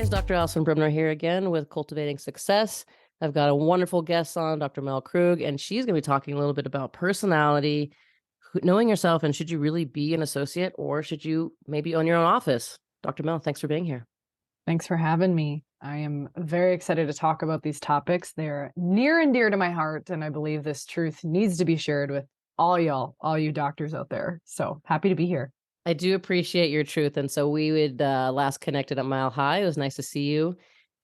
guys, Dr. Allison Bremner here again with Cultivating Success. I've got a wonderful guest on, Dr. Mel Krug, and she's going to be talking a little bit about personality, knowing yourself, and should you really be an associate or should you maybe own your own office? Dr. Mel, thanks for being here. Thanks for having me. I am very excited to talk about these topics. They're near and dear to my heart, and I believe this truth needs to be shared with all you doctors out there. So happy to be here. I do appreciate your truth. And so we would last connected at Mile High. It was nice to see you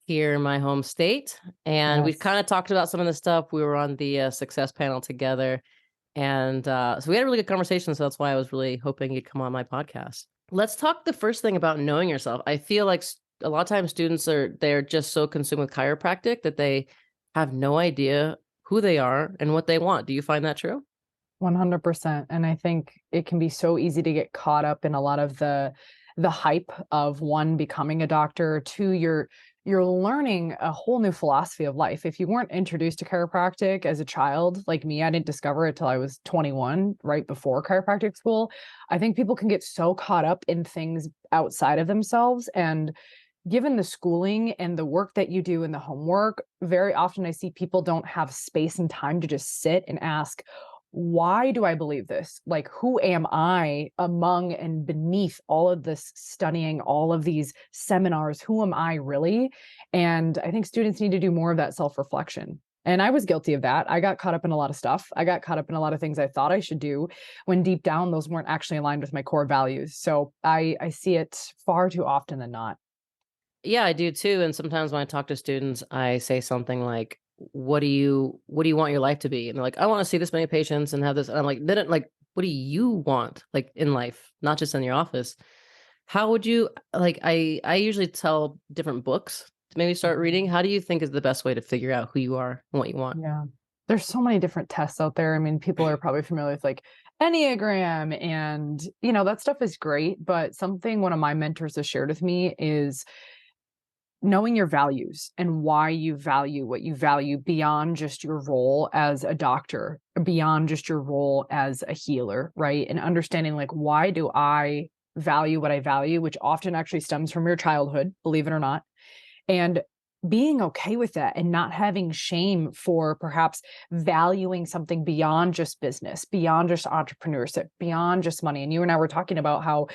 here in my home state. And we Yes. kind of talked about some of the stuff. We were on the success panel together. And so we had a really good conversation. So that's why I was really hoping you'd come on my podcast. Let's talk the first thing about knowing yourself. I feel like a lot of times students they're just so consumed with chiropractic that they have no idea who they are and what they want. Do you find that true? 100%. And I think it can be so easy to get caught up in a lot of the hype of one becoming a doctor, two, you're learning a whole new philosophy of life. If you weren't introduced to chiropractic as a child, like me, I didn't discover it till I was 21, right before chiropractic school. I think people can get so caught up in things outside of themselves. And given the schooling and the work that you do and the homework, very often I see people don't have space and time to just sit and ask, why do I believe this? Like, who am I among and beneath all of this studying, all of these seminars? Who am I really? And I think students need to do more of that self-reflection. And I was guilty of that. I got caught up in a lot of stuff. I got caught up in a lot of things I thought I should do when deep down those weren't actually aligned with my core values. So I see it far too often than not. Yeah, I do too. And sometimes when I talk to students, I say something like, what do you want your life to be? And they're like, I want to see this many patients and have this. And I'm like, what do you want like in life, not just in your office? How would you like, I usually tell different books to maybe start reading. How do you think is the best way to figure out who you are and what you want? Yeah. There's so many different tests out there. I mean, people are probably familiar with like Enneagram and, that stuff is great. But something one of my mentors has shared with me is knowing your values and why you value what you value beyond just your role as a doctor, beyond just your role as a healer, right? And understanding like, why do I value what I value, which often actually stems from your childhood, believe it or not. And being okay with that and not having shame for perhaps valuing something beyond just business, beyond just entrepreneurship, beyond just money. And you and I were talking about how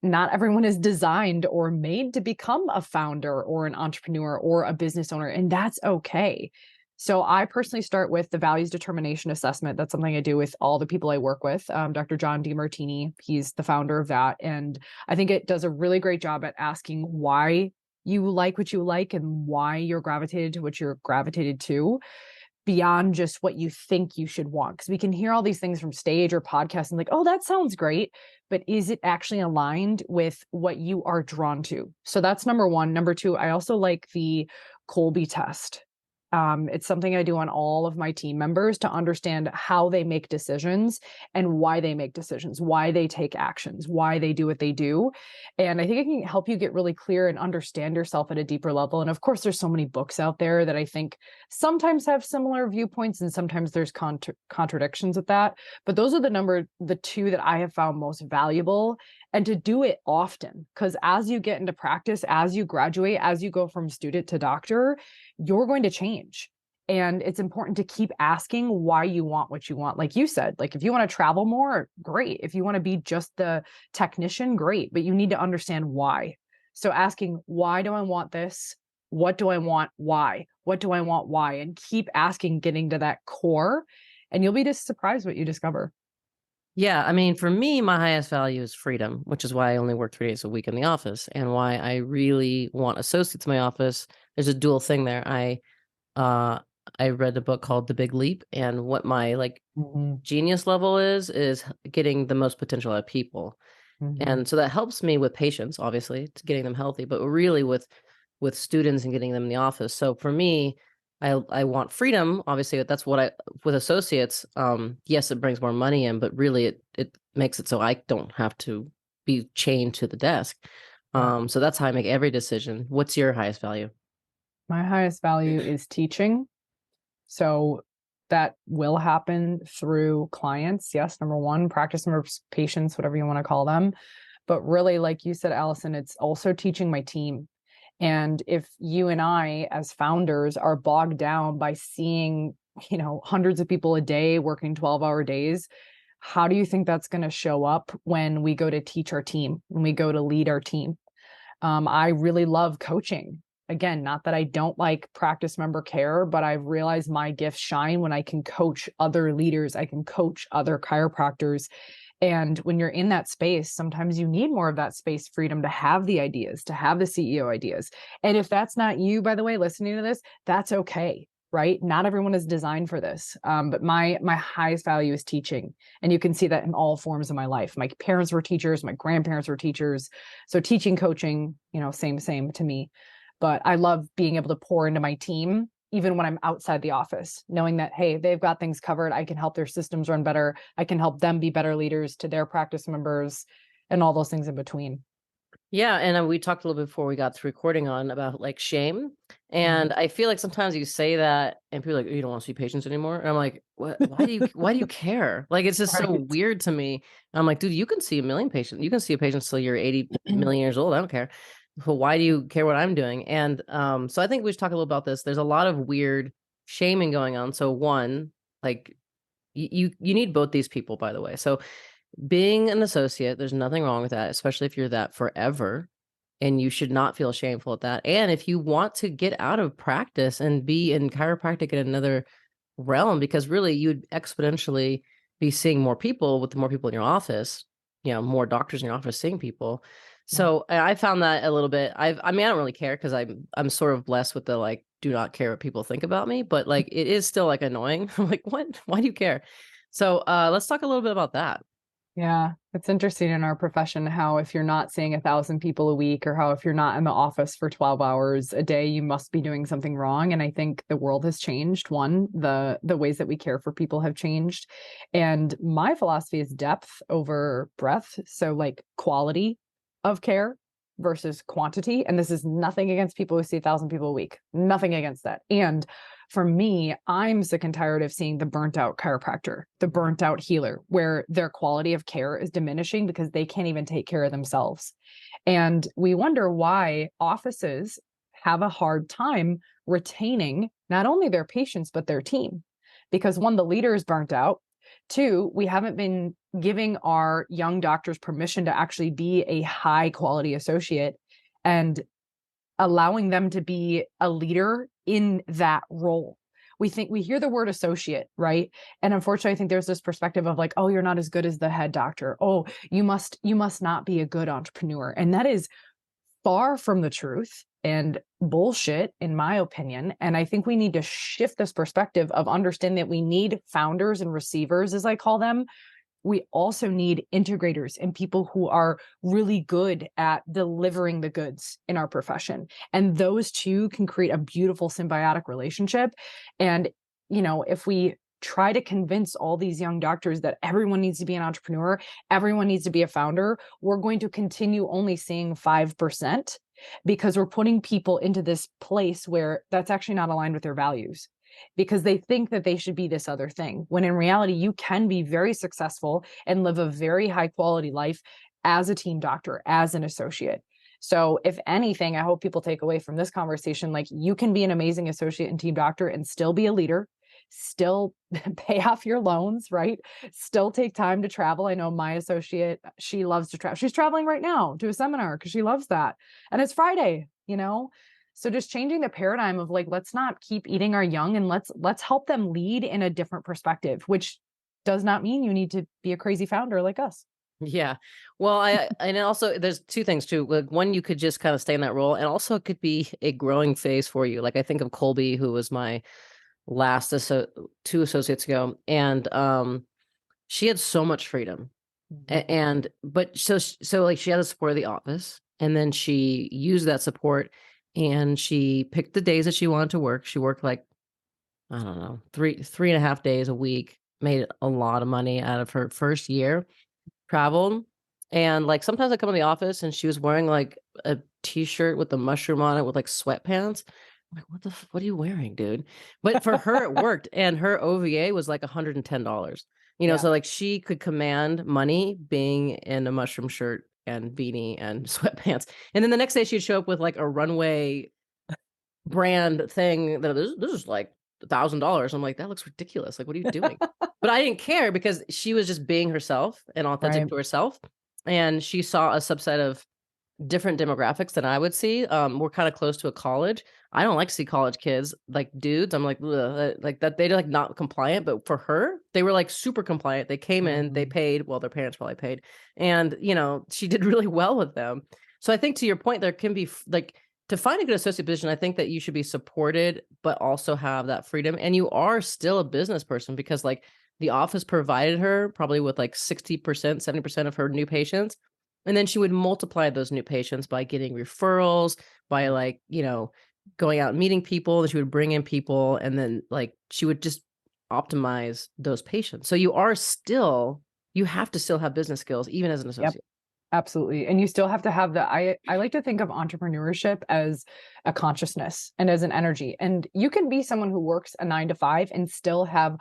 not everyone is designed or made to become a founder or an entrepreneur or a business owner, and that's okay. So I personally start with the values determination assessment. That's something I do with all the people I work with. Dr. John DeMartini, he's the founder of that. And I think it does a really great job at asking why you like what you like and why you're gravitated to what you're gravitated to, beyond just what you think you should want. Because we can hear all these things from stage or podcasts and like, oh, that sounds great. But is it actually aligned with what you are drawn to? So that's number one. Number two, I also like the Colby test. It's something I do on all of my team members to understand how they make decisions and why they make decisions, why they take actions, why they do what they do. And I think it can help you get really clear and understand yourself at a deeper level. And of course, there's so many books out there that I think sometimes have similar viewpoints and sometimes there's contradictions with that. But those are the two that I have found most valuable, and to do it often, because as you get into practice, as you graduate, as you go from student to doctor, you're going to change. And it's important to keep asking why you want what you want. Like you said, like if you want to travel more, great. If you want to be just the technician, great. But you need to understand why. So asking, why do I want this? What do I want? Why? What do I want? Why? And keep asking, getting to that core, and you'll be just surprised what you discover. Yeah, I mean, for me, my highest value is freedom, which is why I only work 3 days a week in the office and why I really want associates in my office. There's a dual thing there. I read a book called The Big Leap, and what my genius level is getting the most potential out of people. And so that helps me with patients, obviously, to getting them healthy, but really with students and getting them in the office. So for me, I want freedom. Obviously, that's what with associates. Yes, it brings more money in, but really it makes it so I don't have to be chained to the desk. So that's how I make every decision. What's your highest value? My highest value is teaching. So that will happen through clients. Yes, number one, practice members, patients, whatever you want to call them. But really, like you said, Allison, it's also teaching my team. And if you and I, as founders, are bogged down by seeing, hundreds of people a day working 12-hour days, how do you think that's going to show up when we go to teach our team, when we go to lead our team? I really love coaching. Again, not that I don't like practice member care, but I've realized my gifts shine when I can coach other leaders. I can coach other chiropractors. And when you're in that space, sometimes you need more of that space freedom to have the ideas, to have the CEO ideas. And if that's not you, by the way, listening to this, that's okay. Right? Not everyone is designed for this. But my highest value is teaching. And you can see that in all forms of my life. My parents were teachers, my grandparents were teachers. So teaching, coaching, same to me. But I love being able to pour into my team, even when I'm outside the office, knowing that, hey, they've got things covered. I can help their systems run better. I can help them be better leaders to their practice members and all those things in between. Yeah, and we talked a little bit before we got to recording on about like shame, and I feel like sometimes you say that, and people are like, "You don't want to see patients anymore," and I'm like, "What? Why do you care?" Like it's just so Right. weird to me. I'm like, "Dude, you can see a million patients. You can see a patient till you're 80 million years old. I don't care. But why do you care what I'm doing?" And so I think we should talk a little about this. There's a lot of weird shaming going on. So one, like you need both these people, by the way. So being an associate, there's nothing wrong with that, especially if you're that forever. And you should not feel shameful at that. And if you want to get out of practice and be in chiropractic in another realm, because really you'd exponentially be seeing more people with the more people in your office, more doctors in your office seeing people. Yeah. So I found that a little bit, I mean, I don't really care because I'm sort of blessed with the like, do not care what people think about me, but like, it is still like annoying. I'm like, what? Why do you care? So let's talk a little bit about that. Yeah, it's interesting in our profession how if you're not seeing 1,000 people a week, or how if you're not in the office for 12 hours a day, you must be doing something wrong. And I think the world has changed. One, the ways that we care for people have changed. And my philosophy is depth over breadth. So like quality of care versus quantity. And this is nothing against people who see 1,000 people a week, nothing against that. And for me, I'm sick and tired of seeing the burnt out chiropractor, the burnt out healer, where their quality of care is diminishing because they can't even take care of themselves. And we wonder why offices have a hard time retaining not only their patients, but their team. Because one, the leader is burnt out. Two, we haven't been giving our young doctors permission to actually be a high quality associate and allowing them to be a leader in that role. We hear the word associate, right? And unfortunately, I think there's this perspective of like, oh, you're not as good as the head doctor. Oh, you must not be a good entrepreneur. And that is far from the truth and bullshit, in my opinion. And I think we need to shift this perspective of understanding that we need founders and receivers, as I call them. We also need integrators and people who are really good at delivering the goods in our profession. And those two can create a beautiful symbiotic relationship. And, if we try to convince all these young doctors that everyone needs to be an entrepreneur, everyone needs to be a founder, we're going to continue only seeing 5% because we're putting people into this place where that's actually not aligned with their values, because they think that they should be this other thing, when in reality, you can be very successful and live a very high quality life as a team doctor, as an associate. So if anything, I hope people take away from this conversation, like you can be an amazing associate and team doctor and still be a leader, still pay off your loans, right? Still take time to travel. I know my associate, she loves to travel. She's traveling right now to a seminar because she loves that. And it's Friday, So just changing the paradigm of like, let's not keep eating our young, and let's help them lead in a different perspective, which does not mean you need to be a crazy founder like us. Yeah. Well, and also there's two things too. Like one, you could just kind of stay in that role, and also it could be a growing phase for you. Like I think of Colby, who was my last two associates ago, and she had so much freedom, and but so like she had the support of the office, and then she used that support, and she picked the days that she wanted to work. She worked like, I don't know, three and a half days a week, made a lot of money out of her first year, traveled. And like sometimes I come in the office and she was wearing like a t-shirt with the mushroom on it with like sweatpants. I'm like, what are you wearing, dude? But for her, it worked. And her OVA was like $110. Yeah. So like she could command money being in a mushroom shirt and beanie and sweatpants. And then the next day she'd show up with like a runway brand thing that this is like $1,000. I'm like, that looks ridiculous. Like, what are you doing? But I didn't care because she was just being herself and authentic Right. to herself. And she saw a subset of different demographics than I would see. We're kind of close to a college. I don't like to see college kids like dudes. I'm like, "Ugh," like that. They're like not compliant, but for her, they were like super compliant. They came in, they Mhm. paid. Well, their parents probably paid, and she did really well with them. So I think to your point, there can be like to find a good associate position. I think that you should be supported, but also have that freedom. And you are still a business person because like the office provided her probably with like 60%, 70% of her new patients, and then she would multiply those new patients by getting referrals, by Yeah. like, going out and meeting people, and she would bring in people, and then like she would just optimize those patients. So you have to still have business skills even as an Yep. associate. Absolutely. And you still have to have the I like to think of entrepreneurship as a consciousness and as an energy. And you can be someone who works a 9 to 5 and still have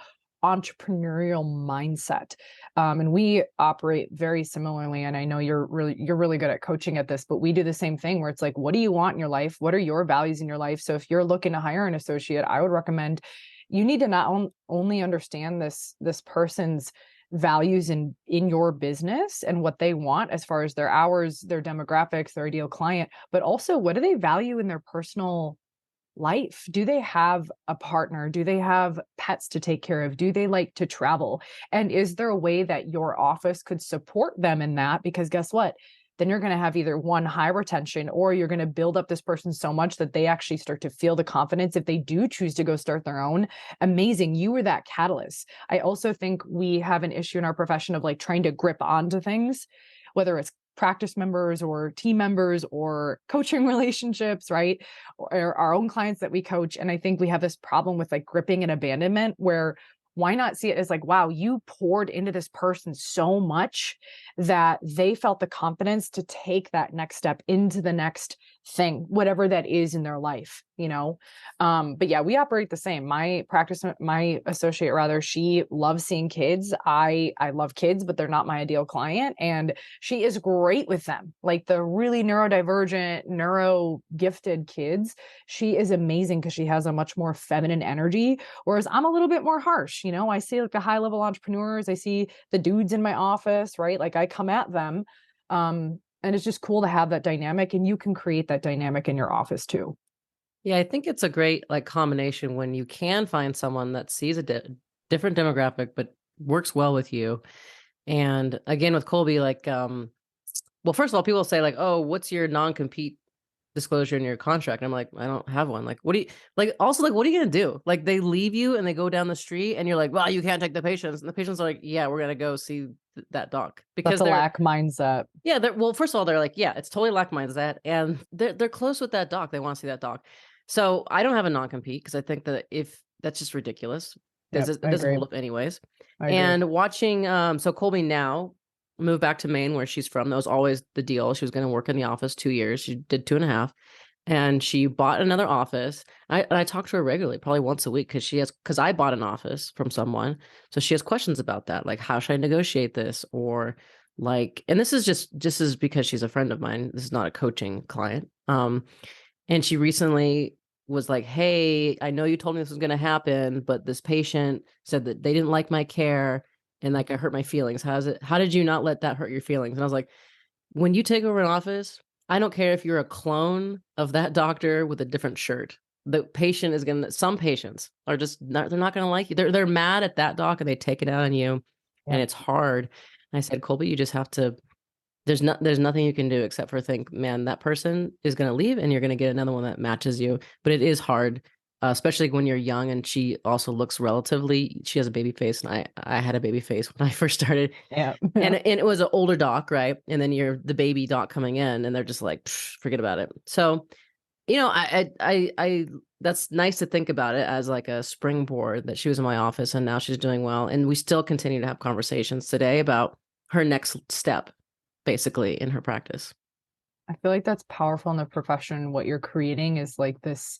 entrepreneurial mindset. And we operate very similarly. And I know you're really good at coaching at this, but we do the same thing where it's like, what do you want in your life? What are your values in your life? So if you're looking to hire an associate, I would recommend you need to not only understand this person's values in your business and what they want as far as their hours, their demographics, their ideal client, but also what do they value in their personal life? Do they have a partner? Do they have pets to take care of? Do they like to travel? And is there a way that your office could support them in that? Because guess what? Then you're going to have either one, high retention, or you're going to build up this person so much that they actually start to feel the confidence if they do choose to go start their own. Amazing. You were that catalyst. I also think we have an issue in our profession of like trying to grip onto things, whether it's practice members or team members or coaching relationships, right? Or our own clients that we coach. And I think we have this problem with like gripping and abandonment where why not see it as like, wow, you poured into this person so much that they felt the confidence to take that next step into the next thing, whatever that is in their life. But yeah, we operate the same. My associate rather, she loves seeing kids. I love kids, but they're not my ideal client. And she is great with them, like the really neurodivergent, neuro gifted kids. She is amazing because she has a much more feminine energy. Whereas I'm a little bit more harsh. I see like the high level entrepreneurs, I see the dudes in my office, right? Like I come at them. And it's just cool to have that dynamic, and you can create that dynamic in your office too. Yeah, I think it's a great like combination when you can find someone that sees a different demographic but works well with you. And again with Colby, like well, first of all, people say like, "Oh, what's your non-compete disclosure in your contract?" And I'm like, "I don't have one." Like, what do you like? Also, like, what are you gonna do? Like, they leave you and they go down the street, and you're like, "Well, you can't take the patients," and the patients are like, "Yeah, we're gonna go see that doc," That's because a they're lack mindset. yeah, they're well, first of all, they're like, yeah, it's totally lack mindset, and they're close with that doc. They want to see that doc. So I don't have a non-compete because I think that if that's just ridiculous, Yep, it I doesn't agree. hold up anyways. I agree. And watching, so Colby now moved back to Maine where she's from. That was always the deal. She was going to work in the office 2 years. She did 2.5, and she bought another office. I talk to her regularly, probably once a week, because I bought an office from someone, so she has questions about that, like how should I negotiate this, or like, and this is just is because she's a friend of mine. This is not a coaching client. And she recently was like, "Hey, I know you told me this was going to happen, but this patient said that they didn't like my care, and like I hurt my feelings. How did you not let that hurt your feelings?" And I was like, when you take over an office, I don't care if you're a clone of that doctor with a different shirt. The patient is gonna some patients are just not they're not gonna like you. They're mad at that doc and they take it out on you, and Yep. it's hard. And I said, "Colby, you just have to there's nothing you can do except for think, man, that person is gonna leave and you're gonna get another one that matches you." But it is hard, especially when you're young, and she also looks she has a baby face, and I had a baby face when I first started, Yeah. and Yeah. it was an older doc, right? And then you're the baby doc coming in, and they're just like, "Psh, forget about it." So, I that's nice to think about it as like a springboard that she was in my office and now she's doing well. And we still continue to have conversations today about her next step, basically, in her practice. I feel like that's powerful in the profession. What you're creating is like this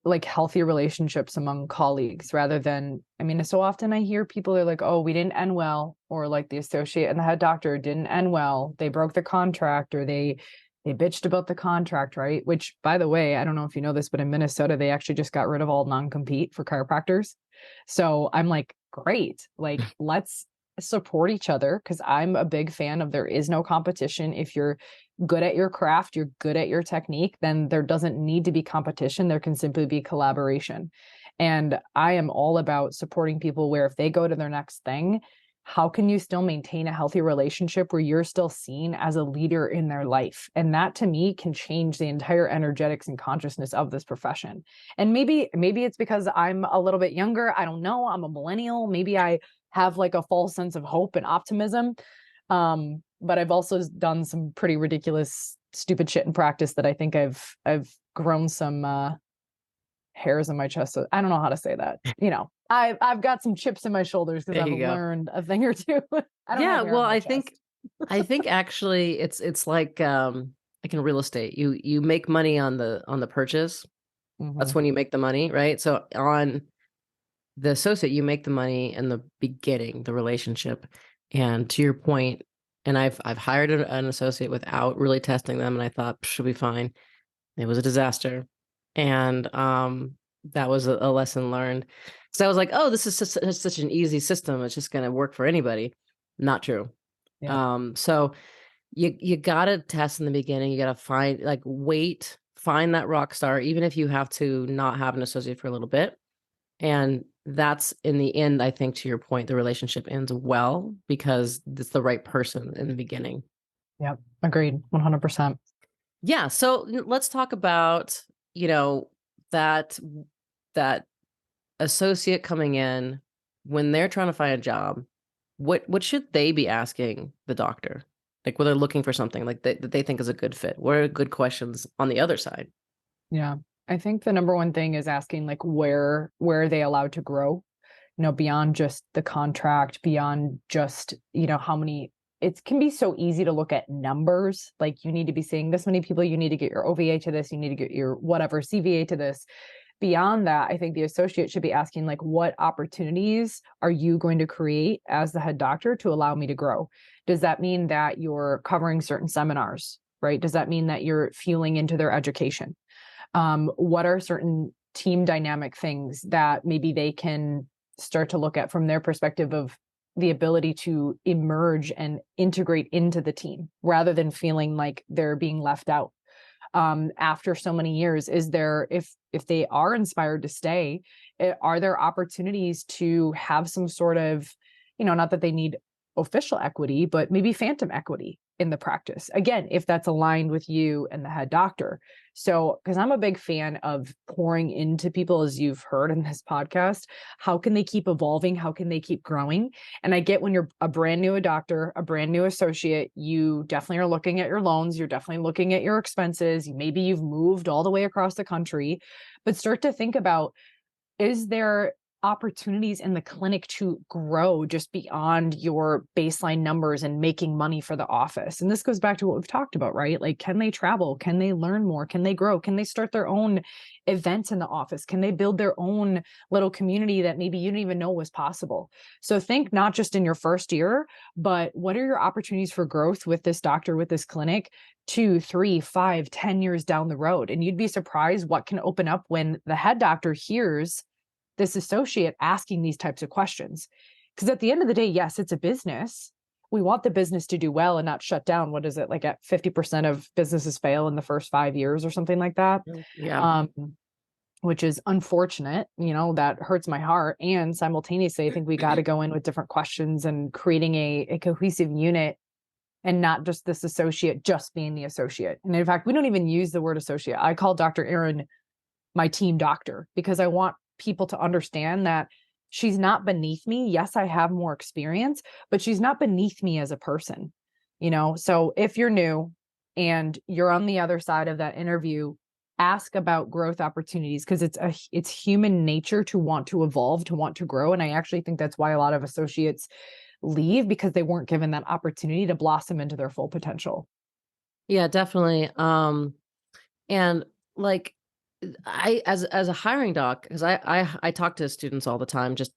like healthy relationships among colleagues rather than, I mean, so often I hear people are like, oh, we didn't end well, or like the associate and the head doctor didn't end well. They broke the contract, or they bitched about the contract, right? Which, by the way, I don't know if you know this, but in Minnesota, they actually just got rid of all non-compete for chiropractors. So I'm like, great, like let's support each other, because I'm a big fan of there is no competition. If you're good at your craft, you're good at your technique, then there doesn't need to be competition. There can simply be collaboration. And I am all about supporting people where if they go to their next thing, how can you still maintain a healthy relationship where you're still seen as a leader in their life? And that to me can change the entire energetics and consciousness of this profession. And maybe it's because I'm a little bit younger. I don't know. I'm a millennial. Maybe I have like a false sense of hope and optimism. But I've also done some pretty ridiculous, stupid shit in practice that I think I've grown some hairs in my chest. So I don't know how to say that. You know, I've got some chips in my shoulders because There I've you go. learned a thing or two. I don't have Yeah, hair well, on my I chest. think I think actually it's like in real estate. You make money on the purchase. That's Hmm. when you make the money, right? So on the associate, you make the money in the beginning, the relationship. And to your point, and I've hired an associate without really testing them, and I thought she'll be fine. It was a disaster, and that was a lesson learned. So I was like, oh, this is such an easy system. It's just going to work for anybody. Not true. Yeah. So you gotta test in the beginning. You gotta find find that rock star, even if you have to not have an associate for a little bit. And that's in the end, I think to your point, the relationship ends well because it's the right person in the beginning. Yep. Agreed. 100%. Yeah. So let's talk about, you know, that that associate coming in when they're trying to find a job. What should they be asking the doctor? Like when they're looking for something like that they think is a good fit. What are good questions on the other side? Yeah. I think the number one thing is asking like where are they allowed to grow? You know, beyond just the contract, beyond just, you know, how many, it can be so easy to look at numbers. Like you need to be seeing this many people, you need to get your OVA to this, you need to get your whatever CVA to this. Beyond that, I think the associate should be asking like, what opportunities are you going to create as the head doctor to allow me to grow? Does that mean that you're covering certain seminars, right? Does that mean that you're fueling into their education? What are certain team dynamic things that maybe they can start to look at from their perspective of the ability to emerge and integrate into the team rather than feeling like they're being left out? After so many years, is there, if they are inspired to stay, are there opportunities to have some sort of, you know, not that they need official equity, but maybe phantom equity in the practice, again, if that's aligned with you and the head doctor? So because I'm a big fan of pouring into people, as you've heard in this podcast, how can they keep evolving, how can they keep growing? And I get when you're a brand new doctor, a brand new associate, you definitely are looking at your loans, you're definitely looking at your expenses, maybe you've moved all the way across the country, but start to think about, is there opportunities in the clinic to grow just beyond your baseline numbers and making money for the office? And this goes back to what we've talked about, right? Like, can they travel? Can they learn more? Can they grow? Can they start their own events in the office? Can they build their own little community that maybe you didn't even know was possible? So think not just in your first year, but what are your opportunities for growth with this doctor, with this clinic, 2, 3, 5, 10 years down the road? And you'd be surprised what can open up when the head doctor hears this associate asking these types of questions. Because at the end of the day, yes, it's a business. We want the business to do well and not shut down. What is it, like at 50% of businesses fail in the first 5 years or something like that? Yeah. Um, which is unfortunate. You know, that hurts my heart. And simultaneously, I think we got to go in with different questions and creating a cohesive unit, and not just this associate just being the associate. And in fact, we don't even use the word associate. I call Dr. Erin my team doctor, because I want people to understand that she's not beneath me. Yes, I have more experience, but she's not beneath me as a person, you know? So if you're new and you're on the other side of that interview, ask about growth opportunities, because it's human nature to want to evolve, to want to grow. And I actually think that's why a lot of associates leave, because they weren't given that opportunity to blossom into their full potential. Yeah, definitely. And like as a hiring doc, because I talk to students all the time, just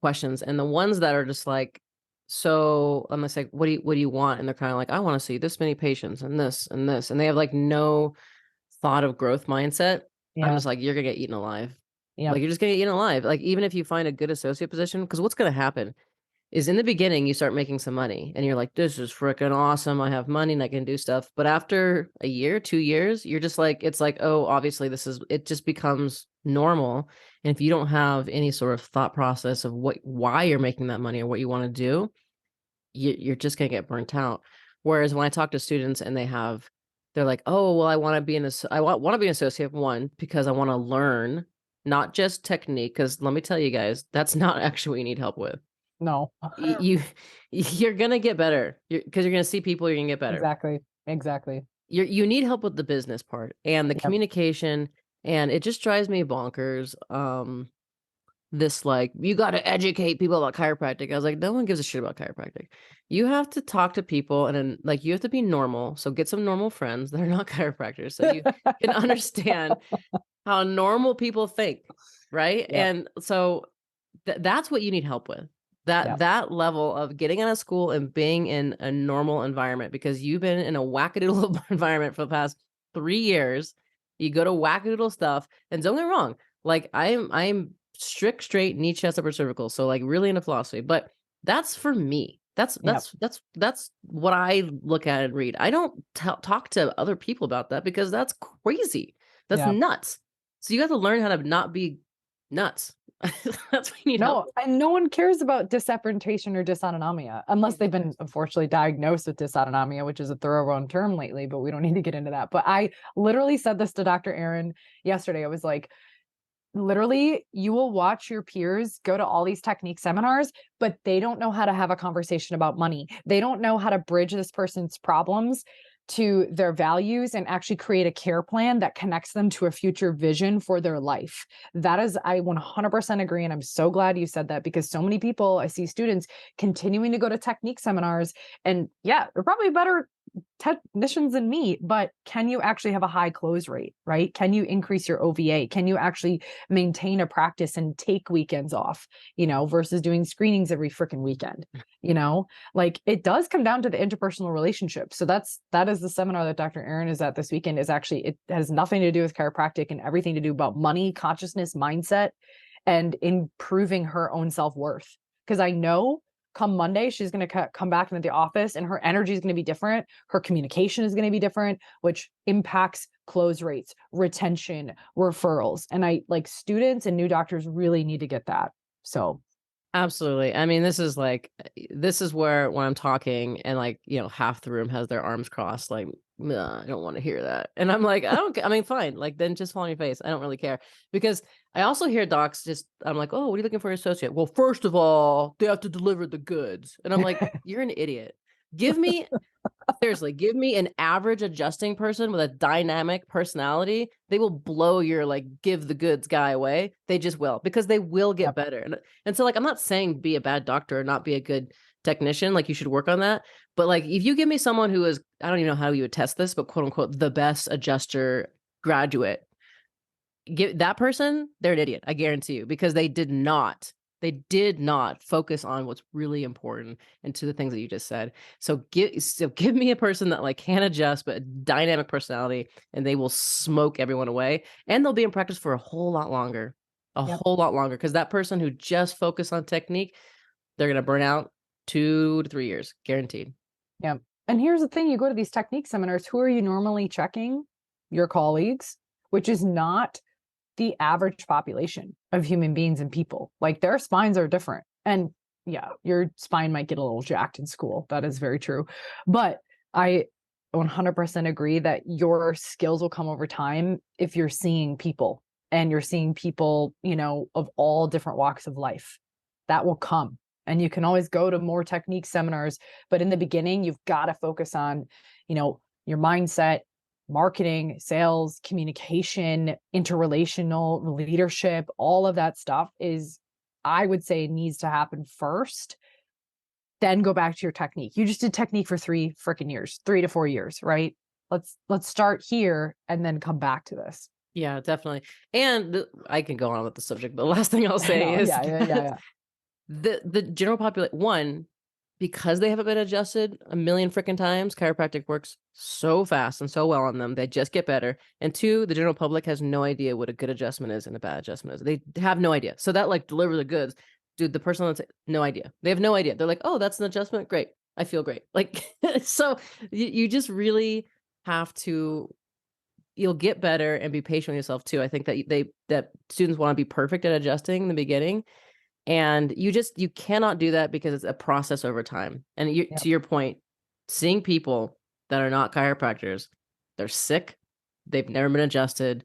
questions, and the ones that are just like, so I'm gonna say, what do you want? And they're kind of like, I want to see this many patients and this and this, and they have like no thought of growth mindset. I'm Yeah. just like, you're gonna get eaten alive. Like Yep. you're just gonna get eaten alive. Like even if you find a good associate position, because what's gonna happen is in the beginning you start making some money and you're like, this is freaking awesome. I have money and I can do stuff. But after a year, 2 years, you're just like, it's like, oh, obviously it just becomes normal. And if you don't have any sort of thought process of why you're making that money or what you want to do, you're just going to get burnt out. Whereas when I talk to students and they're like, oh, well, I want to be an associate, one, because I want to learn not just technique. Cause let me tell you guys, that's not actually what you need help with. No. You you're gonna get better because you're gonna see people, you're gonna get better. Exactly. Exactly. You need help with the business part and the Yep. communication, and it just drives me bonkers. This like, you got to educate people about chiropractic. I was like, no one gives a shit about chiropractic. You have to talk to people, and then like you have to be normal. So get some normal friends that are not chiropractors, so you can understand how normal people think, right? Yep. And so that's what you need help with. Yep. That level of getting out of school and being in a normal environment, because you've been in a wackadoodle environment for the past 3 years. You go to wackadoodle stuff, and don't get me wrong, like I'm strict, straight, knee, chest, upper cervical, so like really into philosophy. But that's for me. That's Yep. that's that's that's what I look at and read. I don't talk to other people about that because that's crazy. That's Yep. nuts. So you have to learn how to not be nuts. That's what you need help No, and no one cares about disapprobation or dysautonomia unless with. they've been unfortunately diagnosed with dysautonomia, which is a thorough term lately, but we don't need to get into that. But I literally said this to Dr. Aaron yesterday. I was like, literally, you will watch your peers go to all these technique seminars, but they don't know how to have a conversation about money. They don't know how to bridge this person's problems to their values and actually create a care plan that connects them to a future vision for their life. That is, I 100% agree. And I'm so glad you said that, because so many people, I see students continuing to go to technique seminars, and yeah, they're probably better technicians than me, but can you actually have a high close rate, right? Can you increase your OVA? Can you actually maintain a practice and take weekends off, versus doing screenings every freaking weekend, like it does come down to the interpersonal relationship. So that is the seminar that Dr. Aaron is at this weekend. Is actually, it has nothing to do with chiropractic and everything to do about money, consciousness, mindset, and improving her own self-worth. Because I know come Monday, she's going to come back into the office and her energy is going to be different. Her communication is going to be different, which impacts close rates, retention, referrals. And I like students and new doctors really need to get that. So Absolutely. I mean, this is where when I'm talking and like, half the room has their arms crossed, like, "Nah, I don't want to hear that." And I'm like, I mean, fine. Like, then just fall on your face. I don't really care. Because I also hear docs I'm like, oh, what are you looking for an associate? Well, first of all, they have to deliver the goods. And I'm like, you're an idiot. Give me Seriously, give me an average adjusting person with a dynamic personality. They will blow your like give the goods guy away. They just will, because they will get yep, better. And so like, I'm not saying be a bad doctor or not be a good technician. Like you should work on that. But like if you give me someone who is, I don't even know how you would test this, but quote unquote the best adjuster graduate, give that person, they're an idiot. I guarantee you, because they did not focus on what's really important and to the things that you just said. So give me a person that like can adjust, but a dynamic personality, and they will smoke everyone away, and they'll be in practice for a whole lot longer, yep, because that person who just focused on technique, they're going to burn out 2 to 3 years, guaranteed. yep. And here's the thing, you go to these technique seminars, who are you normally checking? Your colleagues, which is not the average population of human beings and people. Like their spines are different. And yeah, your spine might get a little jacked in school. That is very true. But I 100% agree that your skills will come over time if you're seeing people, and you're seeing people, of all different walks of life. That will come. And you can always go to more technique seminars, but in the beginning, you've got to focus on, your mindset, marketing, sales, communication, interrelational leadership. All of that stuff I would say, needs to happen first. Then go back to your technique. You just did technique for 3 to 4 years, right? Let's start here and then come back to this. Yeah, definitely. And I can go on with the subject, but the last thing I'll I say know. is Yeah, yeah, yeah, yeah. the general population, one, because they haven't been adjusted a million freaking times, chiropractic works so fast and so well on them. They just get better. And two, the general public has no idea what a good adjustment is and a bad adjustment is. They have no idea. So that like deliver the goods. Dude, the person that's no idea. They have no idea. They're like, oh, that's an adjustment. Great. I feel great. Like, so you just really have to, you'll get better and be patient with yourself too. I think that that students want to be perfect at adjusting in the beginning, and you cannot do that because it's a process over time. And Yep. to your point, seeing people that are not chiropractors, they're sick, they've never been adjusted,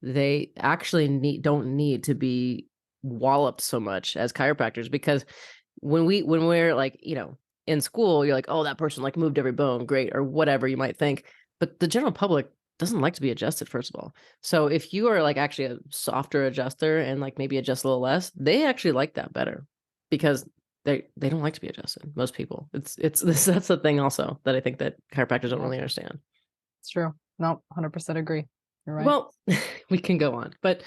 they actually don't need to be walloped so much as chiropractors, because when we're like, in school, you're like, oh, that person like moved every bone, great, or whatever you might think. But the general public doesn't like to be adjusted, first of all. So if you are like actually a softer adjuster and like maybe adjust a little less, they actually like that better, because they don't like to be adjusted. Most people, it's this that's the thing also that I think that chiropractors don't Yeah, really understand. it's true. No, 100% agree. You're right. Well, we can go on, but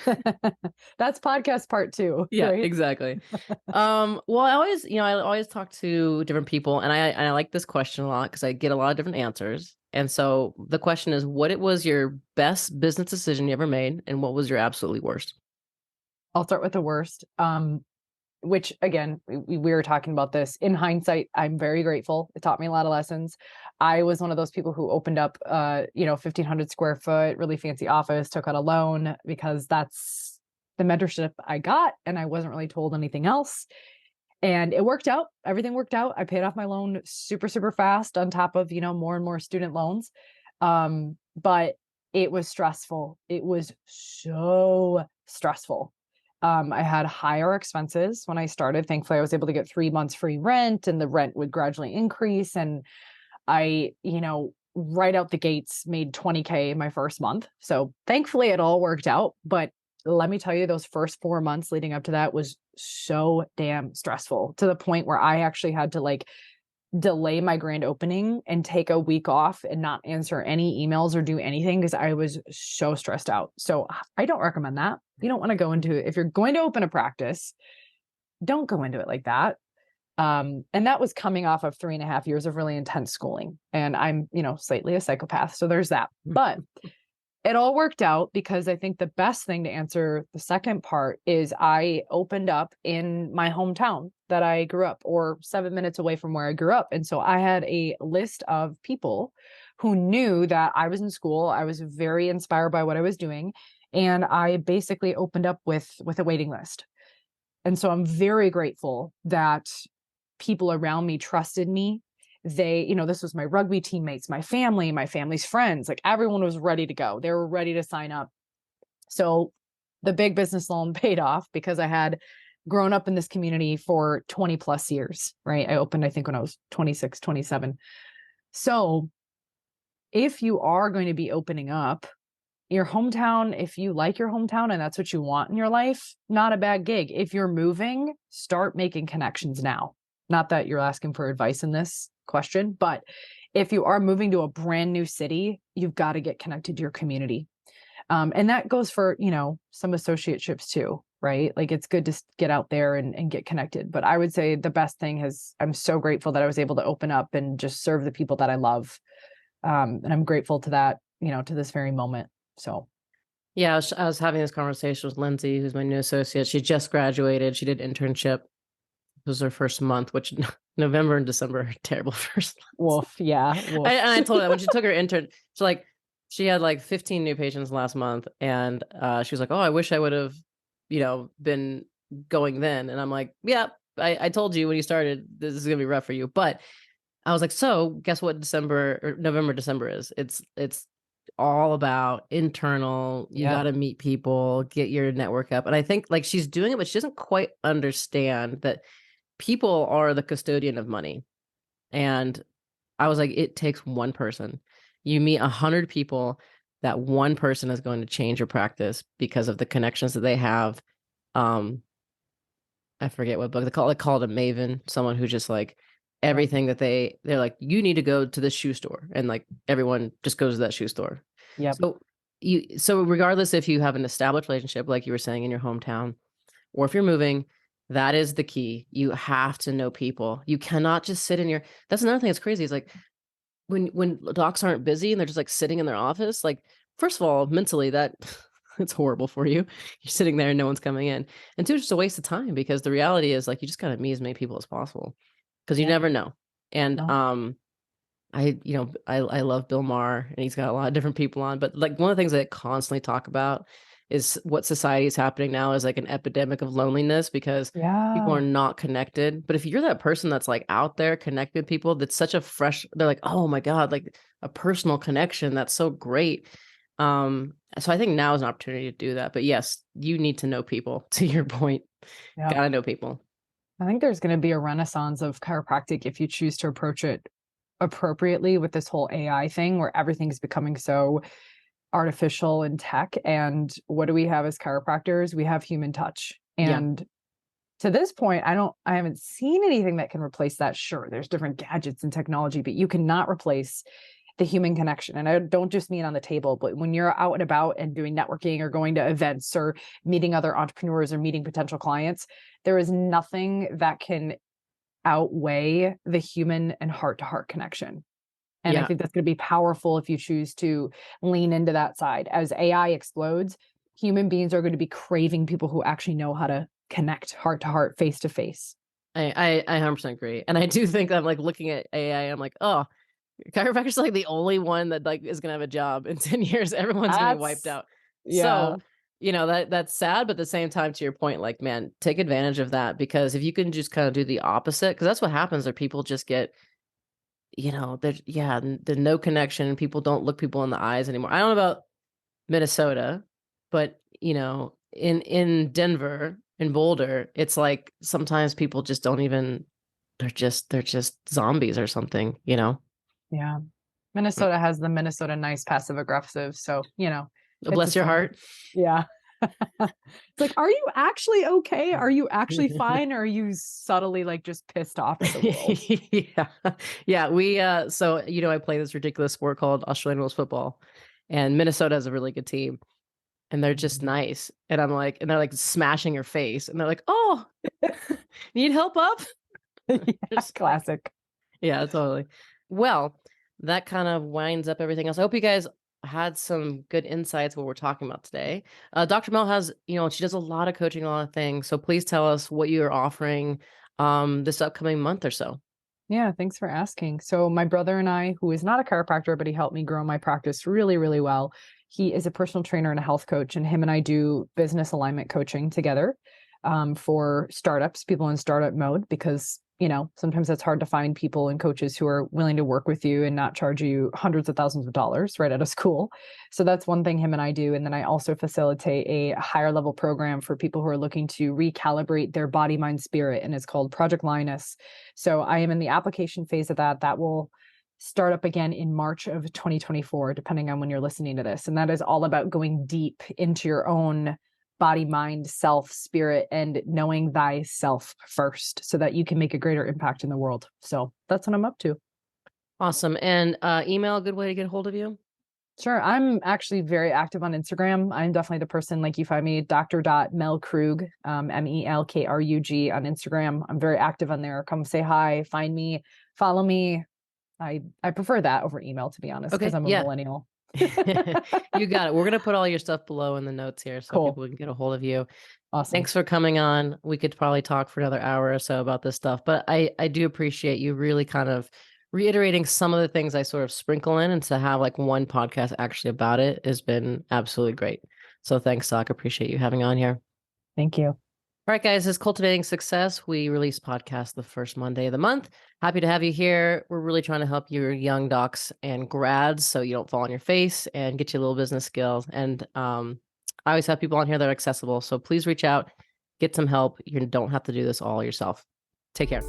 That's podcast part 2, yeah, right? exactly. Well, I always talk to different people, and I like this question a lot because I get a lot of different answers. And so the question is, what it was your best business decision you ever made, and what was your absolutely worst? I'll start with the worst. Which again, we were talking about this. In hindsight, I'm very grateful. It taught me a lot of lessons. I was one of those people who opened up 1,500 square foot, really fancy office, took out a loan because that's the mentorship I got, and I wasn't really told anything else. And it worked out. Everything worked out. I paid off my loan super, super fast on top of, more and more student loans. But it was stressful. It was so stressful. I had higher expenses when I started. Thankfully, I was able to get 3 months free rent, and the rent would gradually increase. And I, right out the gates made 20K my first month. So thankfully it all worked out. But let me tell you, those first 4 months leading up to that was so damn stressful, to the point where I actually had to like delay my grand opening and take a week off and not answer any emails or do anything because I was so stressed out. So I don't recommend that. You don't want to go into it. If you're going to open a practice, don't go into it like that. And that was coming off of 3.5 years of really intense schooling. And I'm, slightly a psychopath. So there's that. But it all worked out because I think the best thing to answer the second part is I opened up in my hometown that I grew up, or 7 minutes away from where I grew up. And so I had a list of people who knew that I was in school. I was very inspired by what I was doing. And I basically opened up with a waiting list. And so I'm very grateful that people around me trusted me. They, this was my rugby teammates, my family, my family's friends, like everyone was ready to go. They were ready to sign up. So the big business loan paid off because I had grown up in this community for 20 plus years, right? I opened, I think when I was 26, 27. So if you are going to be opening up your hometown, if you like your hometown and that's what you want in your life, not a bad gig. If you're moving, start making connections now. Not that you're asking for advice in this question, but if you are moving to a brand new city, you've got to get connected to your community. And that goes for, some associateships too, right? Like it's good to get out there and get connected. But I would say the best thing I'm so grateful that I was able to open up and just serve the people that I love. And I'm grateful to that, to this very moment. So. Yeah, I was having this conversation with Lindsay, who's my new associate. She just graduated. She did internship. It was her first month, which November and December are terrible first months. Wolf, yeah. Wolf. I told her when she took her intern, she had like 15 new patients last month, and she was like, "Oh, I wish I would have, been going then." And I'm like, "Yeah, I told you when you started this is gonna be rough for you." But I was like, "So guess what? November, December is? It's all about internal. You got to meet people, get your network up." And I think like she's doing it, but she doesn't quite understand that people are the custodian of money. And I was like, it takes one person. You meet 100 people, that one person is going to change your practice because of the connections that they have. I forget what book they call it a maven, someone who just like everything that they're like, you need to go to the shoe store. And like everyone just goes to that shoe store. Yeah. So so regardless if you have an established relationship, like you were saying in your hometown, or if you're moving, that is the key. You have to know people. You cannot just sit in that's another thing that's crazy. Is like when docs aren't busy and they're just like sitting in their office, like, first of all, mentally that it's horrible for you. You're sitting there and no one's coming in. And two, it's just a waste of time, because the reality is, like, you just gotta meet as many people as possible, because you Yeah. never know. And No. I love Bill Maher, and he's got a lot of different people on, but like one of the things that I constantly talk about is what society is happening now is like an epidemic of loneliness, because people are Yeah. not connected. But if you're that person that's like out there connecting with people, that's such a they're like, oh my God, like a personal connection. That's so great. So I think now is an opportunity to do that. But yes, you need to know people, to your point. Yeah. Gotta know people. I think there's going to be a renaissance of chiropractic if you choose to approach it appropriately with this whole AI thing where everything's becoming so artificial and tech. And what do we have as chiropractors? We have human touch. Yeah. And to this point, I haven't seen anything that can replace that. Sure, there's different gadgets and technology, but you cannot replace the human connection. And I don't just mean on the table, but when you're out and about and doing networking or going to events or meeting other entrepreneurs or meeting potential clients, there is nothing that can outweigh the human and heart to heart connection. And I Yeah. think that's going to be powerful if you choose to lean into that side. As AI explodes, human beings are going to be craving people who actually know how to connect heart to heart, face to face. I 100% agree. And I do think I'm like looking at AI, I'm like, oh, chiropractor's like the only one that like is gonna have a job in 10 years. Everyone's gonna be wiped That's out. yeah, So, that's sad, but at the same time, to your point, like, man, take advantage of that, because if you can just kind of do the opposite, because that's what happens, or people just get, there's no connection, and people don't look people in the eyes anymore. I don't know about Minnesota, but in Denver, in Boulder, it's like sometimes people just don't even, they're just zombies or something. yeah. Minnesota has the Minnesota nice passive aggressive. So, it's Bless its your own. heart. Yeah. It's like, are you actually okay? Are you actually fine? Or are you subtly like just pissed off at the world? Yeah. Yeah. So, I play this ridiculous sport called Australian rules football, and Minnesota has a really good team, and they're just Mhm. nice. And I'm like, and they're like smashing your face, and they're like, oh, need help up? Yeah, Just, classic. yeah, totally. Well, that kind of winds up everything else. I hope you guys had some good insights what we're talking about today. Dr. Mel has, she does a lot of coaching, a lot of things. So please tell us what you're offering this upcoming month or so. Yeah, thanks for asking. So, my brother and I, who is not a chiropractor, but he helped me grow my practice really, really well. He is a personal trainer and a health coach, and him and I do business alignment coaching together for startups, people in startup mode, because sometimes it's hard to find people and coaches who are willing to work with you and not charge you hundreds of thousands of dollars right out of school. So that's one thing him and I do. And then I also facilitate a higher level program for people who are looking to recalibrate their body, mind, spirit, and it's called Project Linus. So I am in the application phase of that. That will start up again in March of 2024, depending on when you're listening to this. And that is all about going deep into your own body, mind, self, spirit, and knowing thyself first so that you can make a greater impact in the world. So that's what I'm up to. Awesome. And email, a good way to get a hold of you? Sure. I'm actually very active on Instagram. I'm definitely the person, like, you find me, Dr.Mel Krug, Melkrug on Instagram. I'm very active on there. Come say hi, find me, follow me. I prefer that over email, to be honest, because Okay. I'm a Yeah. millennial. You got it. We're going to put all your stuff below in the notes here so Cool. people can get a hold of you. Awesome. Thanks for coming on. We could probably talk for another hour or so about this stuff, but I do appreciate you really kind of reiterating some of the things I sort of sprinkle in, and to have like one podcast actually about it has been absolutely great. So thanks, Doc. Appreciate you having on here. Thank you. All right, guys, this is Cultivating Success. We release podcasts the first Monday of the month. Happy to have you here. We're really trying to help your young docs and grads so you don't fall on your face and get you a little business skills. And I always have people on here that are accessible. So please reach out, get some help. You don't have to do this all yourself. Take care.